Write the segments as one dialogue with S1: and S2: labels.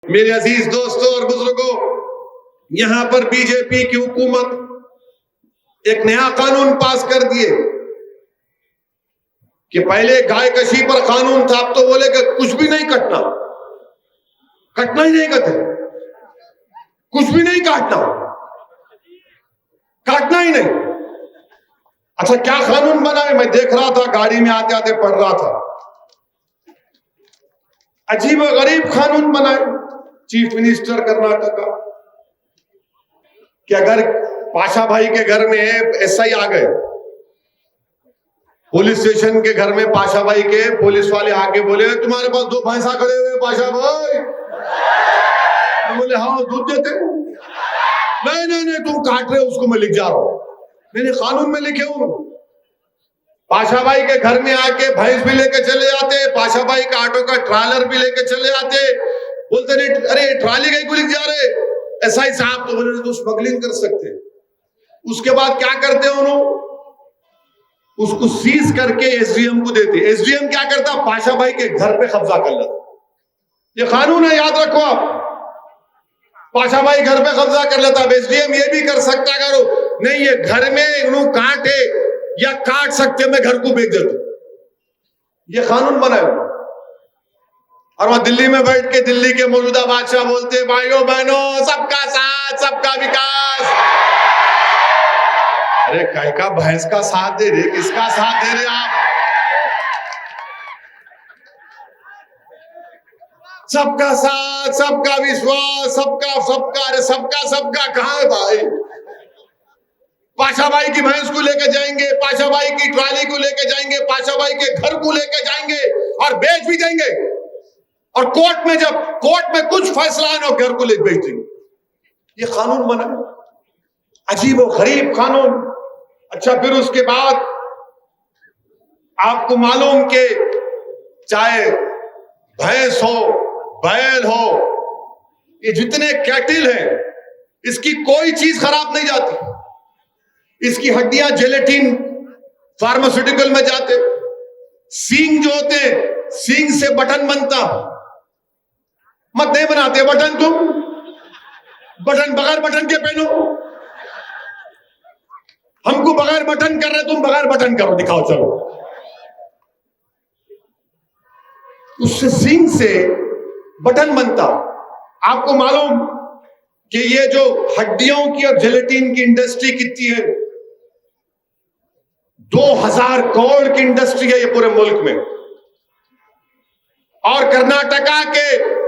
S1: मेरे अजीज दोस्तों और बुजुर्गों, यहां पर बीजेपी की हुकूमत एक नया कानून पास कर दिए कि पहले गाय कशी पर कानून था, अब तो बोले कि कुछ भी नहीं कटना, कटना ही नहीं कहते, कुछ भी नहीं काटना, काटना ही नहीं। अच्छा, क्या कानून बना है? मैं देख रहा था, गाड़ी में आते आते पढ़ रहा था, अजीब और गरीब कानून बना है चीफ मिनिस्टर कर्नाटका कि अगर पाशा भाई के घर में एसआई आ गए, पुलिस स्टेशन के घर में पाशा भाई के पुलिस वाले आके बोले तुम्हारे पास 2 भैंसा खड़े हुए पाशा भाई, तो बोले हाँ दूध देते, नहीं नहीं नहीं तुम काट रहे हो उसको, मैं लिख जा रहा हूं, मैंने कानून में लिखे हूं। पाशा भाई के घर में आके भैंस भी लेके चले जाते, पाशा भाई का ऑटो का ट्रालर भी लेके चले जाते, बोलते नहीं अरे ट्राली कहीं को लिख जा रहे एसआई साहब, तो बोले तो स्मगलिंग कर सकते। उसके बाद क्या करते हैं उन्होंने, उसको सीज करके एसडीएम को देते। एसडीएम क्या करता, पाशा भाई के घर पे कब्जा कर लेता। ये कानून है, याद रखो आप, पाशा भाई घर पे कब्जा कर लेता। एसडीएम ये भी कर सकता करो नहीं, ये घर में उन्होंने काटे या काट सकते, मैं घर को बेच देता। ये कानून बनाया। और वहां दिल्ली में बैठ के दिल्ली के मौजूदा बादशाह बोलते भाइयों बहनों सबका साथ सबका विकास। अरे कहीं का भैंस का साथ दे रहे, किसका साथ दे रहे आप? सबका साथ सबका विश्वास सबका सबका, अरे सबका सबका कहां है भाई? पाशा भाई की भैंस को लेके जाएंगे, पाशा भाई की ट्राली को लेके जाएंगे, पाशा भाई के घर को लेके जाएंगे और बेच भी देंगे। और कोर्ट में जब कोर्ट में कुछ फैसला ना हो, घर को लेके बेच देंगे। ये कानून बना, अजीब और गरीब कानून। अच्छा, फिर उसके बाद आपको मालूम कि चाहे भैंस हो बैल हो, ये जितने कैटिल हैं, इसकी कोई चीज खराब नहीं जाती। इसकी हड्डियां जेलेटिन फार्मास्यूटिकल में जाते। सींग जो होते हैं, सींग से बटन बनता, मत नहीं बनाते बटन, तुम बटन बगैर बटन के पहनो। हमको बगैर बटन कर रहे, तुम बगैर बटन करो, दिखाओ चलो। उससे सींग से बटन बनता। आपको मालूम कि ये जो हड्डियों की और जेलेटिन की इंडस्ट्री कितनी है? 2000 करोड़ की इंडस्ट्री है ये पूरे मुल्क में। और कर्नाटका के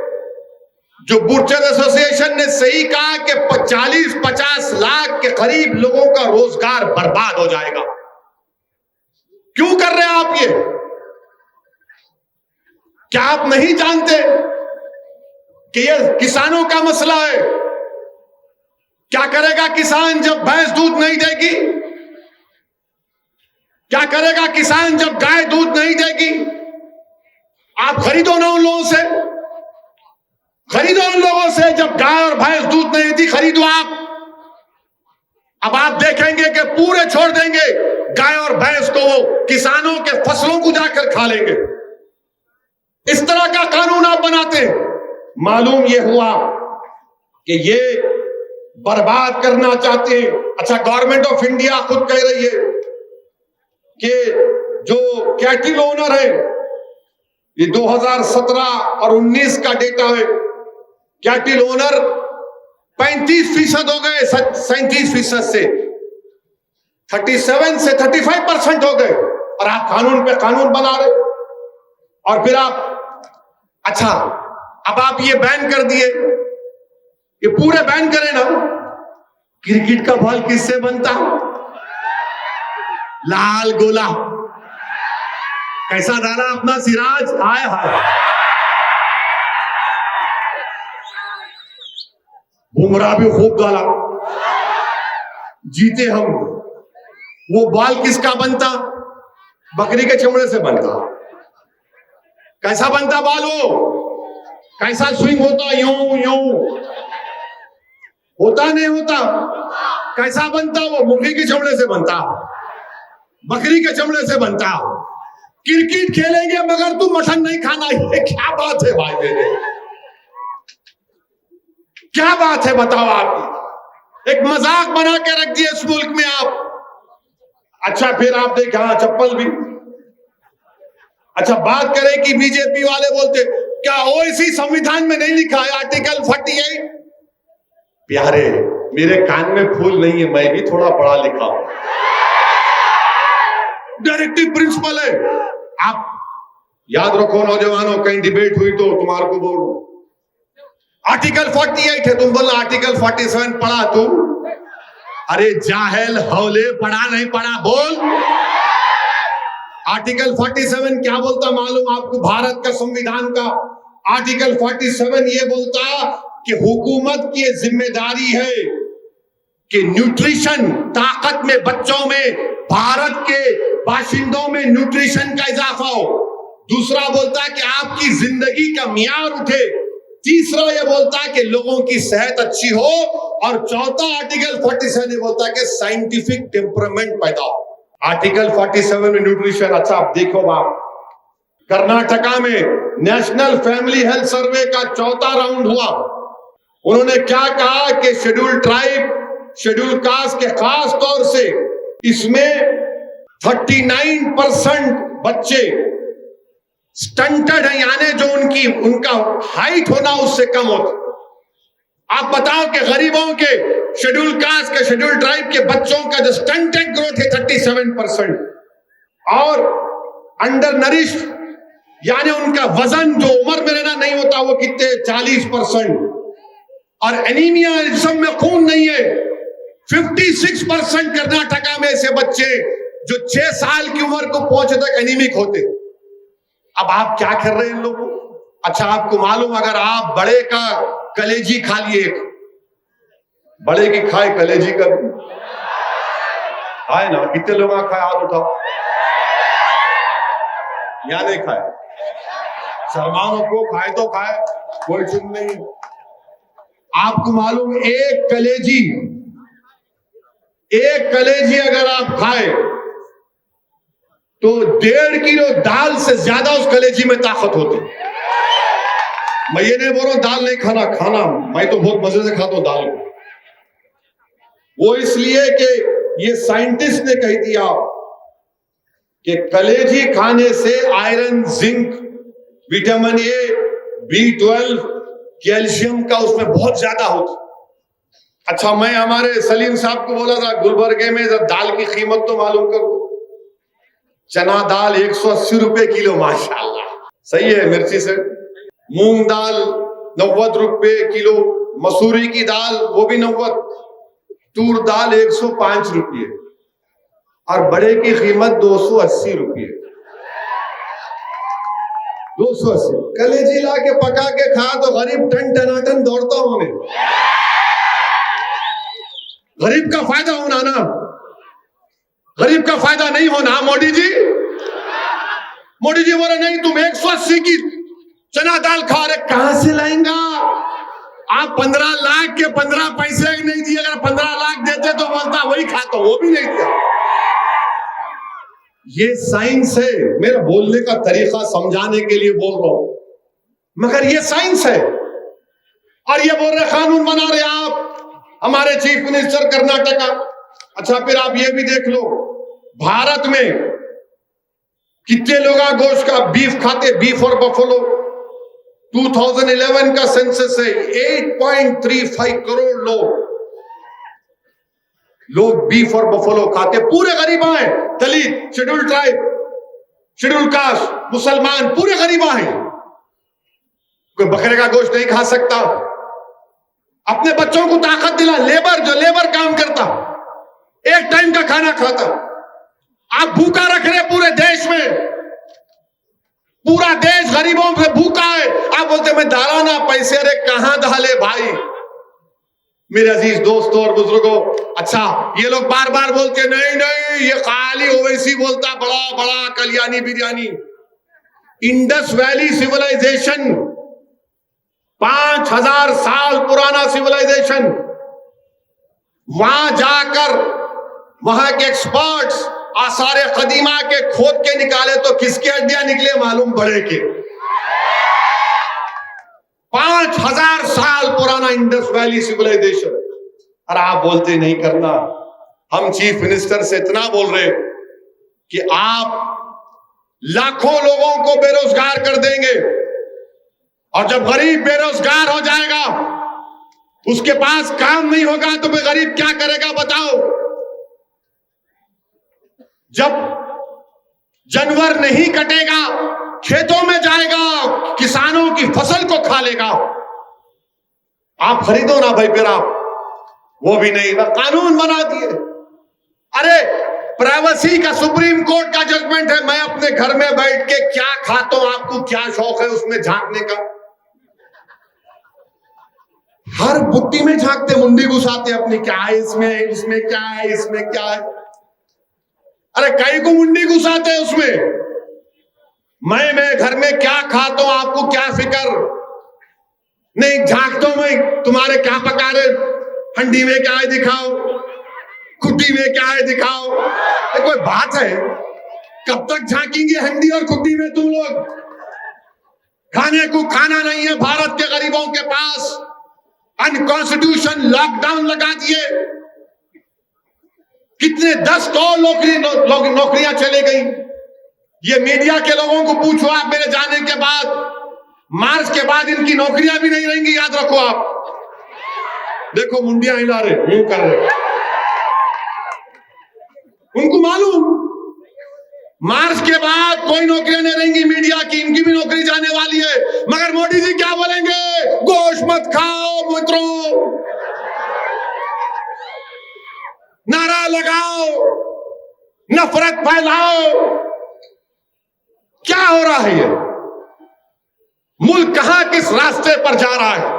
S1: जो बुर्चर एसोसिएशन ने सही कहा कि 40-50 लाख के करीब लोगों का रोजगार बर्बाद हो जाएगा। क्यों कर रहे हैं आप ये? क्या आप नहीं जानते कि ये किसानों का मसला है? क्या करेगा किसान जब भैंस दूध नहीं देगी? क्या करेगा किसान जब गाय दूध नहीं देगी? आप खरीदो ना उन लोगों से, खरीदो उन लोगों से जब गाय और भैंस दूध नहीं देती, खरीदो आप। अब आप देखेंगे कि पूरे छोड़ देंगे गाय और भैंस को, वो किसानों के फसलों को जाकर खा लेंगे। इस तरह का कानून आप बनाते हैं। मालूम ये हुआ कि ये बर्बाद करना चाहते हैं। अच्छा, गवर्नमेंट ऑफ इंडिया खुद कह रही है कि जो कैटिल ओनर है, ये 2017 और 19 का डेटा है, कैटिल ओनर 35% हो गए, 37% से 37 से 35% हो गए। और आप कानून पे कानून बना रहे। और फिर आप, अच्छा अब आप ये बैन कर दिए, ये पूरे बैन करें ना। क्रिकेट का बॉल किससे बनता? लाल गोला। कैसा डाला अपना सिराज, हाय हाय। बुमराह भी खूब डाला, जीते हम। वो बॉल किसका बनता? बकरी के चमड़े से बनता। कैसा बनता बॉल? वो कैसा स्विंग होता? यूं यूं होता, नहीं होता? कैसा बनता? वो मुर्गी के चमड़े से बनता, बकरी के चमड़े से बनता। क्रिकेट खेलेंगे मगर तू मटन नहीं खाना, ये क्या बात है भाई मेरे? क्या बात है बताओ आपकी, एक मजाक बना के रख दिया इस मुल्क में आप। अच्छा फिर आप देखें, हाँ चप्पल भी। अच्छा बात करें कि बीजेपी वाले बोलते क्या ओवैसी संविधान में नहीं लिखा है आर्टिकल 48? प्यारे मेरे कान में फूल नहीं है, मैं भी थोड़ा पढ़ा लिखा हूं। डायरेक्टिव प्रिंसिपल है। आप याद रखो नौजवानों, कहीं डिबेट हुई तो तुम्हारे को बोलो आर्टिकल 48 है, तुम बोलना आर्टिकल 47 पढ़ा तुम। अरे जाहिल हौले, पढ़ा नहीं पढ़ा बोल। आर्टिकल 47 क्या बोलता मालूम आपको? भारत का संविधान का आर्टिकल 47 ये बोलता कि हुकूमत की जिम्मेदारी है कि न्यूट्रिशन, ताकत में, बच्चों में, भारत के बाशिंदों में न्यूट्रिशन का इजाफा हो। दूसरा बोलता कि आपकी जिंदगी का मियार उठे। तीसरा ये बोलता कि लोगों की सेहत अच्छी हो। और चौथा आर्टिकल 47 ये बोलता कि साइंटिफिक टेम्परामेंट पैदा हो। आर्टिकल 47 में न्यूट्रिशन। अच्छा आप देखो बाप, कर्नाटका में नेशनल फैमिली हेल्थ सर्वे का चौथा राउंड हुआ। उन्होंने क्या कहा कि शेड्यूल ट्राइब, शेड्यूल कास्ट के खास तौर से इसमें 39% बच्चे स्टंटेड है, यानी जो उनका हाइट होना उससे कम होता। आप बताओ कि गरीबों के, शेड्यूल कास्ट के, शेड्यूल ट्राइब के बच्चों का जो स्टंटेड ग्रोथ है 37%, और अंडर नरिश यानी उनका वजन जो उम्र में रहना नहीं होता वो कितने 40%, और एनीमिया, जिस्म में खून नहीं है 56% कर्नाटका में ऐसे बच्चे जो 6 साल की उम्र को पहुंचे तक एनीमिक होते। अब आप क्या कर रहे हैं इन लोगों? अच्छा आपको मालूम, अगर आप बड़े का कलेजी खा लिए, बड़े की खाए कलेजी का खाए ना, कितने लोग खाए हाथ उठाओ। या नहीं खाए? शर्माओं को खाए तो खाए, कोई चुन नहीं। आपको मालूम एक कलेजी अगर आप खाए तो 1.5 किलो दाल से ज्यादा उस कलेजी में ताकत होती। मैं ये नहीं बोल रहा हूं दाल नहीं खाना, मैं तो बहुत मजे से खाता हूं दाल को। वो इसलिए कि ये साइंटिस्ट ने कह दिया कि कलेजी खाने से iron, zinc, vitamin A, B12, calcium का उसमें बहुत ज्यादा होता। अच्छा मैं हमारे सलीम साहब को बोला था गुलबर्गे में जब दाल की कीमत तो मालूम करो। चना दाल 180 रुपए किलो, माशाल्लाह सही है मिर्ची से। मूंग दाल 90 रुपए किलो, मसूरी की दाल वो भी 90, तूर दाल 105 रुपये, और बड़े की कीमत 280 रुपये। 280 कलेजी ला के पका के खा तो गरीब टन टनाटन दौड़ता होने। गरीब का फायदा होना ना, गरीब का फायदा नहीं होना। मोदी जी बोले नहीं तुम 180 की चना दाल खा रहे, कहां से लाएंगा आप? 15 लाख के 15 पैसे नहीं दिए, अगर 15 लाख देते तो बोलता वही खाता, वो भी नहीं दिया। ये साइंस है, मेरा बोलने का तरीका समझाने के लिए बोल रहा हूं, मगर ये साइंस है। और ये बोल रहे कानून बना रहे आप, हमारे चीफ मिनिस्टर कर्नाटका। अच्छा फिर आप ये भी देख लो भारत में कितने लोग गोश्त का बीफ खाते, बीफ और बफलो। 2011 का सेंसस है 8.35 करोड़ लोग बीफ और बफलो खाते। पूरे गरीबा हैं, दलित, शेड्यूल ट्राइब, शेड्यूल कास्ट, मुसलमान, पूरे गरीबा हैं। कोई बकरे का गोश्त नहीं खा सकता। अपने बच्चों को ताकत दिला, जो लेबर काम करता, एक टाइम का खाना खाता। आप भूखा रख रहे पूरे देश में, पूरा देश गरीबों से भूखा है। आप बोलते मैं डाला ना पैसे, अरे कहां डाले भाई? मेरे अजीज दोस्तों और बुजुर्गों, अच्छा ये लोग बार बार बोलते नहीं ये खाली ओवैसी बोलता बड़ा बड़ा Kalyani biryani. Indus valley civilisation 5000 साल पुराना सिविलाइजेशन, वहां जाकर वहां के एक्सपर्ट्स आसारे कदीमा के खोद के निकाले तो किसकी हड्डियां निकले मालूम? बड़े के। 5000 साल पुराना इंडस वैली सिविलाइजेशन। और आप बोलते नहीं करना। हम चीफ मिनिस्टर से इतना बोल रहे कि आप लाखों लोगों को बेरोजगार कर देंगे, और जब गरीब बेरोजगार हो जाएगा, उसके पास काम नहीं होगा, तो फिर गरीब क्या करेगा बताओ? जब जानवर नहीं कटेगा, खेतों में जाएगा, किसानों की फसल को खा लेगा। आप खरीदो ना भाई, फिर आप वो भी नहीं, ना कानून बना दिए। अरे प्राइवेसी का सुप्रीम कोर्ट का जजमेंट है। मैं अपने घर में बैठ के क्या खाता हूं, आपको क्या शौक है उसमें झांकने का? हर बुट्टी में झांकते, मुंडी घुसाते अपनी, क्या है इसमें, इसमें क्या है, इसमें क्या है। अरे कई को मुंडी घुसाते हैं उसमें। मैं घर में क्या खाता हूं, आपको क्या फिक्र? नहीं झांकता हूं मैं, तुम्हारे क्या पका रहे, हंडी में क्या है दिखाओ, खुट्टी में क्या है दिखाओ। कोई बात है? कब तक झांकेंगे हंडी और खुट्टी में तुम लोग? खाने को खाना नहीं है भारत के गरीबों के पास। अनकॉन्स्टिट्यूशन लॉकडाउन लगा दिए। कितने 10 करोड़ नौकरियां चले गई। ये मीडिया के लोगों को पूछो आप, मेरे जाने के बाद, मार्च के बाद इनकी नौकरियां भी नहीं रहेंगी, याद रखो आप। देखो मुंडियां हिला रहे, यूं कर रहे, उनको मालूम मार्च के बाद कोई नौकरियां नहीं रहेंगी मीडिया की, इनकी भी नौकरी जाने वाली है। मगर मोदी जी क्या बोलेंगे? गोश्त मत खाओ मित्रों, नारा लगाओ, नफरत फैलाओ। क्या हो रहा है? ये मुल्क कहां किस रास्ते पर जा रहा है?